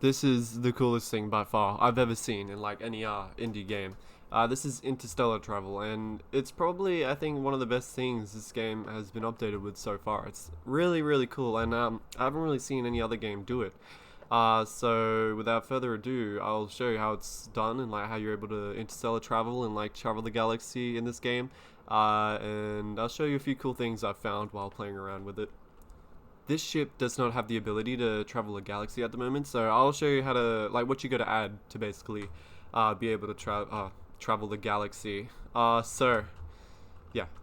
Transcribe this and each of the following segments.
This is the coolest thing by far I've ever seen in like any indie game. This is interstellar travel, and it's probably, I think, one of the best things this game has been updated with so far. It's really, really cool, and I haven't really seen any other game do it. So without further ado, I'll show you how it's done and like how you're able to interstellar travel and like travel the galaxy in this game. And I'll show you a few cool things I've found while playing around with it. This ship does not have the ability to travel a galaxy at the moment, so I'll show you how to, like, what you got to add to basically be able to travel the galaxy. Yeah,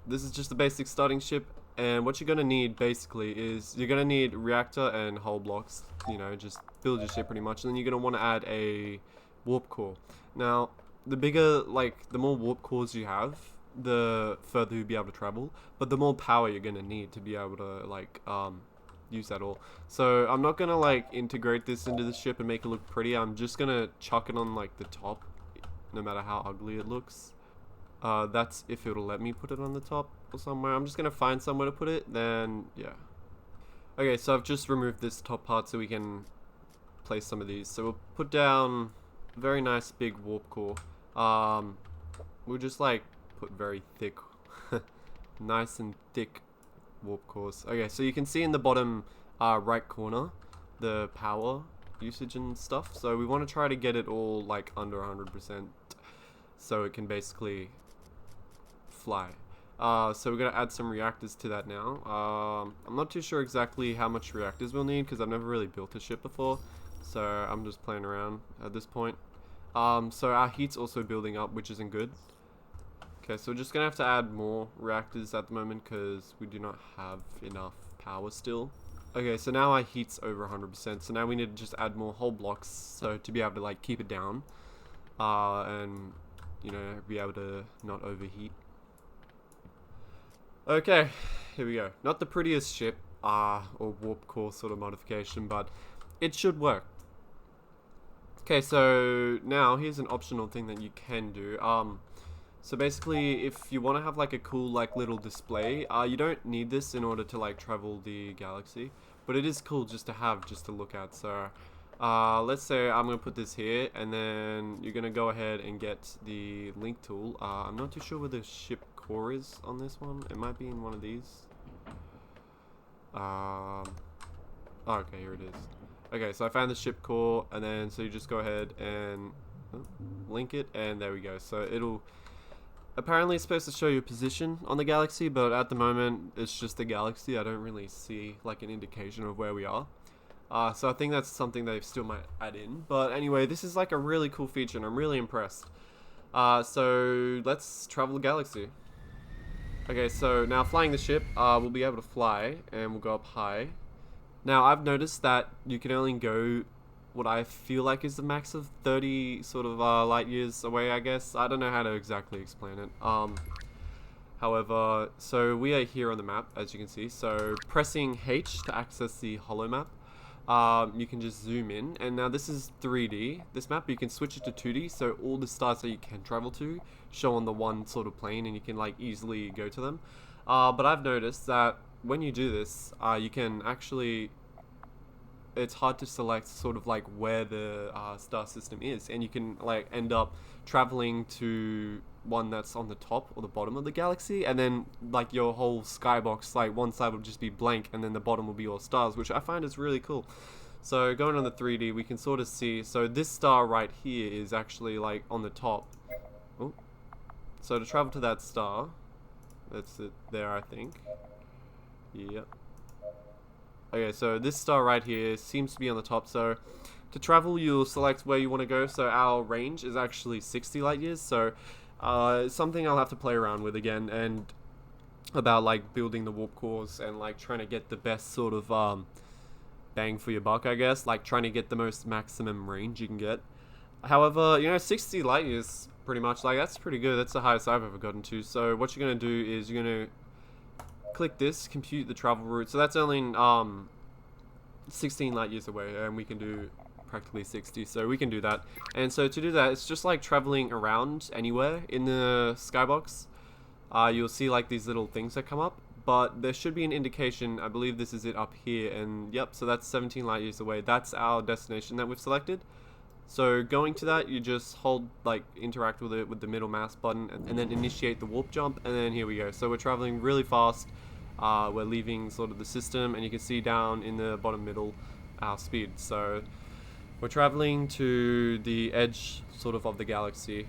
this is just the basic starting ship, and what you're gonna need basically is you're gonna need reactor and hull blocks. You know, just build your ship pretty much, and then you're gonna want to add a warp core. Now, the bigger, like, the more warp cores you have, the further you'll be able to travel, but the more power you're gonna need to be able to use that all. So I'm not gonna like integrate this into the ship and make it look pretty. I'm just gonna chuck it on like the top, no matter how ugly it looks. That's if it'll let me put it on the top or somewhere. I'm just gonna find somewhere to put it, then yeah. Okay, so I've just removed this top part so we can place some of these. So we'll put down a very nice big warp core. We'll just like put very thick, nice and thick warp cores. Okay, so you can see in the bottom right corner the power usage and stuff. So we want to try to get it all like under 100% so it can basically fly. So we're going to add some reactors to that now. I'm not too sure exactly how much reactors we'll need because I've never really built a ship before. So I'm just playing around at this point. So our heat's also building up, which isn't good. Okay, so we're just going to have to add more reactors at the moment because we do not have enough power still. Okay, so now our heat's over 100%, so now we need to just add more hull blocks so to be able to like keep it down and, you know, be able to not overheat. Okay, here we go. Not the prettiest ship or warp core sort of modification, but it should work. Okay, so now here's an optional thing that you can do. So basically, if you want to have like a cool like little display, you don't need this in order to like travel the galaxy, but it is cool just to have, just to look at. So let's say I'm gonna put this here, and then you're gonna go ahead and get the link tool. I'm not too sure where the ship core is on this one. It might be in one of these. Oh, okay, here it is. Okay, so I found the ship core, and then so you just go ahead and link it, and there we go. So it'll apparently it's supposed to show your position on the galaxy, but at the moment it's just the galaxy. I don't really see like an indication of where we are. So I think that's something they still might add in. But anyway, this is like a really cool feature, and I'm really impressed. So let's travel the galaxy. Okay, so now flying the ship, we'll be able to fly, and we'll go up high. Now I've noticed that you can only go what I feel like is the max of 30 sort of light years away, I guess. I don't know how to exactly explain it. However, so we are here on the map, as you can see. So pressing H to access the holo map, you can just zoom in. And now this is 3D. This map, you can switch it to 2D, so all the stars that you can travel to show on the one sort of plane, and you can like easily go to them. But I've noticed that when you do this, you can actually, it's hard to select sort of like where the star system is, and you can like end up traveling to one that's on the top or the bottom of the galaxy, and then like your whole skybox, like one side will just be blank and then the bottom will be all stars, which I find is really cool. So going on the 3D, we can sort of see, so this star right here is actually like on the top. Oh. So to travel to that star, that's it there, I think. Yep. Okay, so this star right here seems to be on the top. So to travel, you'll select where you want to go. So our range is actually 60 light years. So it's something I'll have to play around with again, and about like building the warp cores and like trying to get the best sort of bang for your buck, I guess. Like trying to get the most maximum range you can get. However, you know, 60 light years pretty much, like that's pretty good. That's the highest I've ever gotten to. So what you're going to do is you're going to click this, compute the travel route. So that's only 16 light years away, and we can do practically 60, so we can do that. And so to do that, it's just like traveling around anywhere in the skybox. You'll see like these little things that come up, but there should be an indication. I believe this is it up here, and yep, so that's 17 light years away. That's our destination that we've selected. So going to that, you just hold, like, interact with it with the middle mouse button, and then initiate the warp jump, and then here we go. So we're traveling really fast. We're leaving sort of the system, and you can see down in the bottom middle our speed. So we're traveling to the edge sort of the galaxy.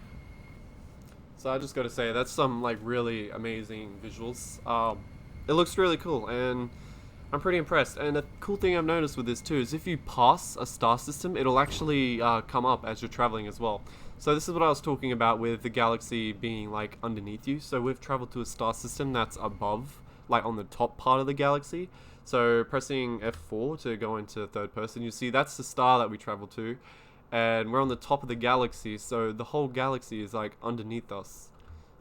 So I just got to say, that's some like really amazing visuals. It looks really cool, and I'm pretty impressed. And the cool thing I've noticed with this too is if you pass a star system, it'll actually come up as you're traveling as well. So this is what I was talking about with the galaxy being like underneath you. So we've traveled to a star system that's above, like on the top part of the galaxy. So pressing F4 to go into third person, you see that's the star that we traveled to. And we're on the top of the galaxy, so the whole galaxy is like underneath us.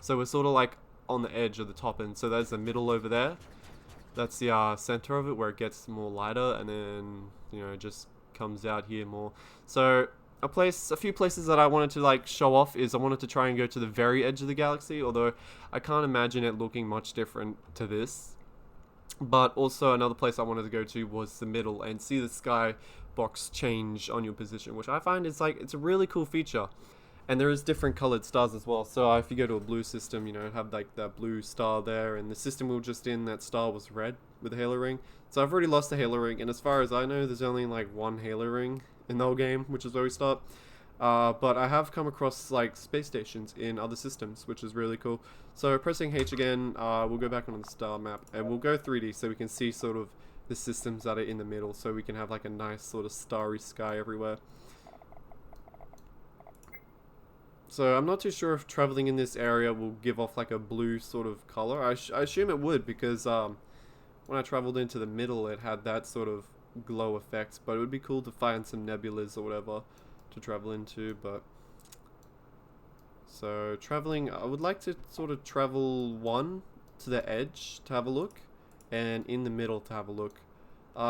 So we're sort of like on the edge of the top, and so there's the middle over there. That's the center of it where it gets more lighter, and then, you know, it just comes out here more. So a few places that I wanted to like show off is I wanted to try and go to the very edge of the galaxy, although I can't imagine it looking much different to this. But also another place I wanted to go to was the middle and see the sky box change on your position, which I find is like, it's a really cool feature. And there is different colored stars as well. So if you go to a blue system, you know, have like that blue star there, and the system we were just in, that star was red with a halo ring. So I've already lost the halo ring, and as far as I know, there's only like one halo ring in the whole game, which is where we start. But I have come across like space stations in other systems, which is really cool. So pressing H again, we'll go back on the star map, and we'll go 3D so we can see sort of the systems that are in the middle, so we can have like a nice sort of starry sky everywhere. So I'm not too sure if traveling in this area will give off like a blue sort of color. I assume it would, because when I traveled into the middle, it had that sort of glow effect. But it would be cool to find some nebulas or whatever to travel into. But so traveling, I would like to sort of travel one to the edge to have a look, and in the middle to have a look.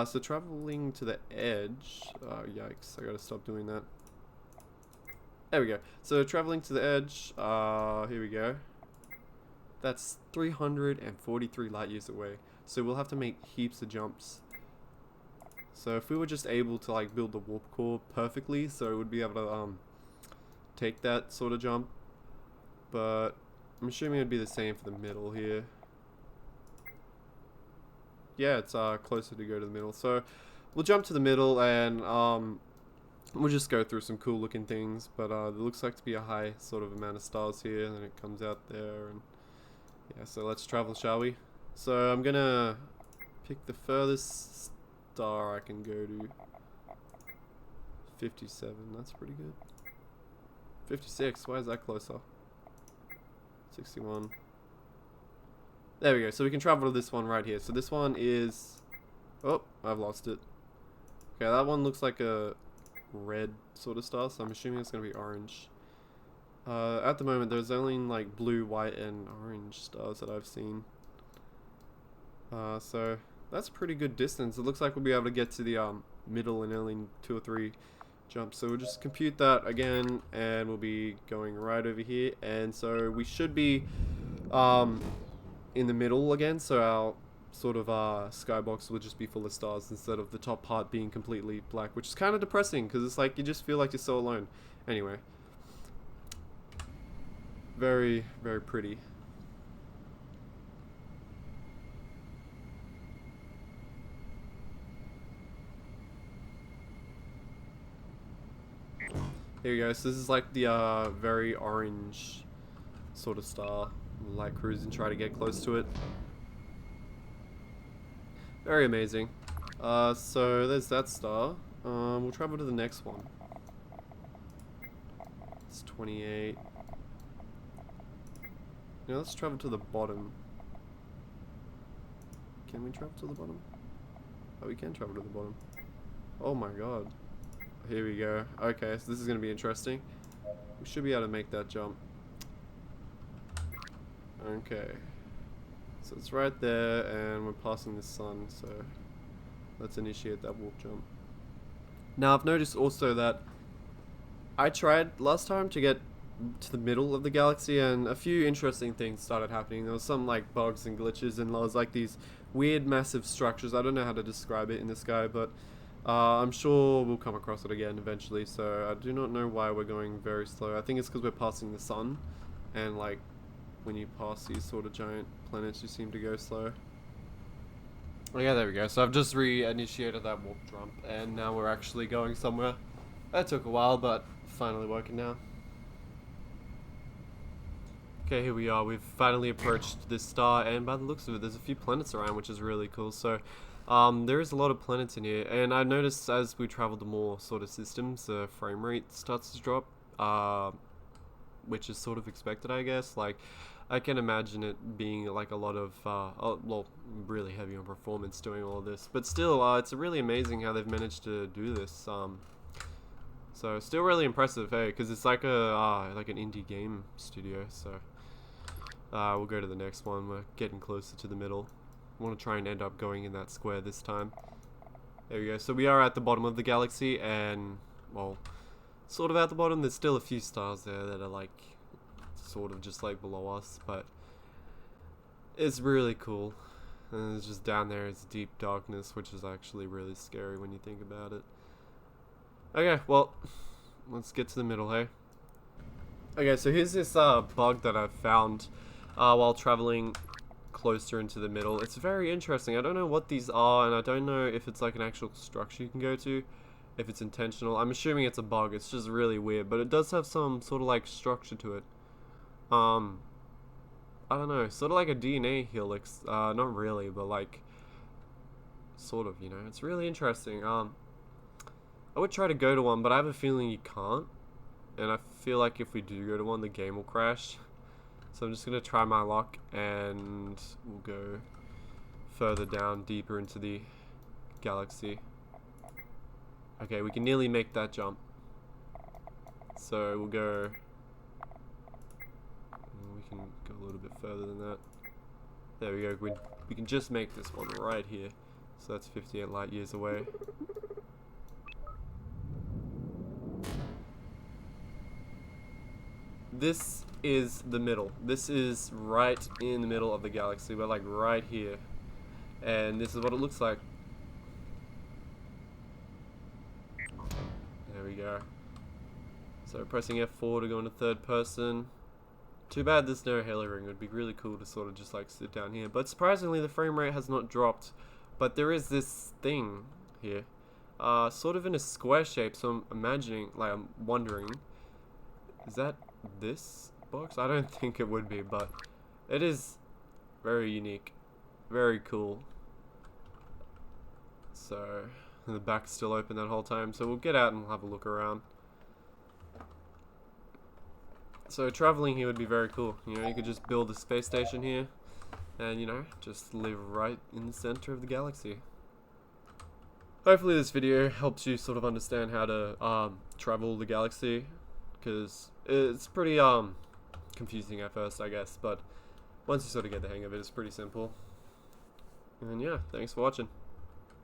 So traveling to the edge, yikes, I gotta stop doing that. There we go. So traveling to the edge, here we go. That's 343 light years away. So we'll have to make heaps of jumps. So if we were just able to like build the warp core perfectly, so it would be able to take that sort of jump. But I'm assuming it'd be the same for the middle here. Yeah, it's closer to go to the middle. So we'll jump to the middle, and we'll just go through some cool looking things. But there looks like to be a high sort of amount of stars here, and then it comes out there, and yeah, so let's travel, shall we? So I'm gonna pick the furthest star I can go to. 57, that's pretty good. 56, why is that closer? 61. There we go, so we can travel to this one right here. So this one is, oh, I've lost it. Okay, that one looks like a red sort of star, so I'm assuming it's gonna be orange. At the moment there's only like blue, white, and orange stars that I've seen. So that's a pretty good distance. It looks like we'll be able to get to the middle in only 2 or 3 jumps. So we'll just compute that again, and we'll be going right over here. And so we should be in the middle again, so our sort of skybox will just be full of stars instead of the top part being completely black, which is kind of depressing because it's like you just feel like you're so alone. Anyway, very, very pretty. Here we go. So this is like the very orange sort of star. Light cruise and try to get close to it. Very amazing. So there's that star. We'll travel to the next one. It's 28. Now let's travel to the bottom. Can we travel to the bottom? Oh, we can travel to the bottom. Oh my god. Here we go. Okay, so this is going to be interesting. We should be able to make that jump. Okay. So it's right there, and we're passing the sun, so let's initiate that warp jump. Now I've noticed also that I tried last time to get to the middle of the galaxy, and a few interesting things started happening. There was some like bugs and glitches, and there was like these weird massive structures. I don't know how to describe it in the sky, but I'm sure we'll come across it again eventually. So I do not know why we're going very slow. I think it's because we're passing the sun, and like when you pass these sort of giant planets, you seem to go slow. Oh yeah, there we go. So I've just re-initiated that warp jump, and now we're actually going somewhere. That took a while, but finally working now. Okay, here we are. We've finally approached this star, and by the looks of it, there's a few planets around, which is really cool. So, there is a lot of planets in here, and I noticed as we travel to more sort of systems, the frame rate starts to drop, which is sort of expected, I guess. Like, I can imagine it being like a lot of, well, really heavy on performance doing all of this, but still, it's really amazing how they've managed to do this. So still really impressive, hey, because it's like like an indie game studio. So we'll go to the next one. We're getting closer to the middle. I want to try and end up going in that square this time. There we go. So we are at the bottom of the galaxy, and well, sort of at the bottom. There's still a few stars there that are like sort of just like below us, but it's really cool. And it's just down there is deep darkness, which is actually really scary when you think about it. Okay, well, let's get to the middle, hey? Okay, so here's this bug that I've found while traveling closer into the middle. It's very interesting. I don't know what these are, and I don't know if it's like an actual structure you can go to, if it's intentional. I'm assuming it's a bug. It's just really weird, but it does have some sort of like structure to it. I don't know, sort of like a DNA helix. Not really, but like sort of, you know. It's really interesting. I would try to go to one, but I have a feeling you can't. And I feel like if we do go to one, the game will crash. So I'm just going to try my luck, and we'll go further down, deeper into the galaxy. Okay, we can nearly make that jump. So we'll go... We can go a little bit further than that. There we go. We can just make this one right here. So that's 58 light years away. This is the middle. This is right in the middle of the galaxy. We're like right here. And this is what it looks like. There we go. So pressing F4 to go into third person. Too bad there's no halo ring. It would be really cool to sort of just like sit down here. But surprisingly the frame rate has not dropped. But there is this thing here. Sort of in a square shape. So I'm imagining, like I'm wondering, is that this box? I don't think it would be, but it is very unique, very cool. So the back's still open that whole time, so we'll get out and we'll have a look around. So traveling here would be very cool. You know, you could just build a space station here and, you know, just live right in the center of the galaxy. Hopefully this video helps you sort of understand how to travel the galaxy, because it's pretty confusing at first, I guess, but once you sort of get the hang of it, it's pretty simple. And yeah, thanks for watching.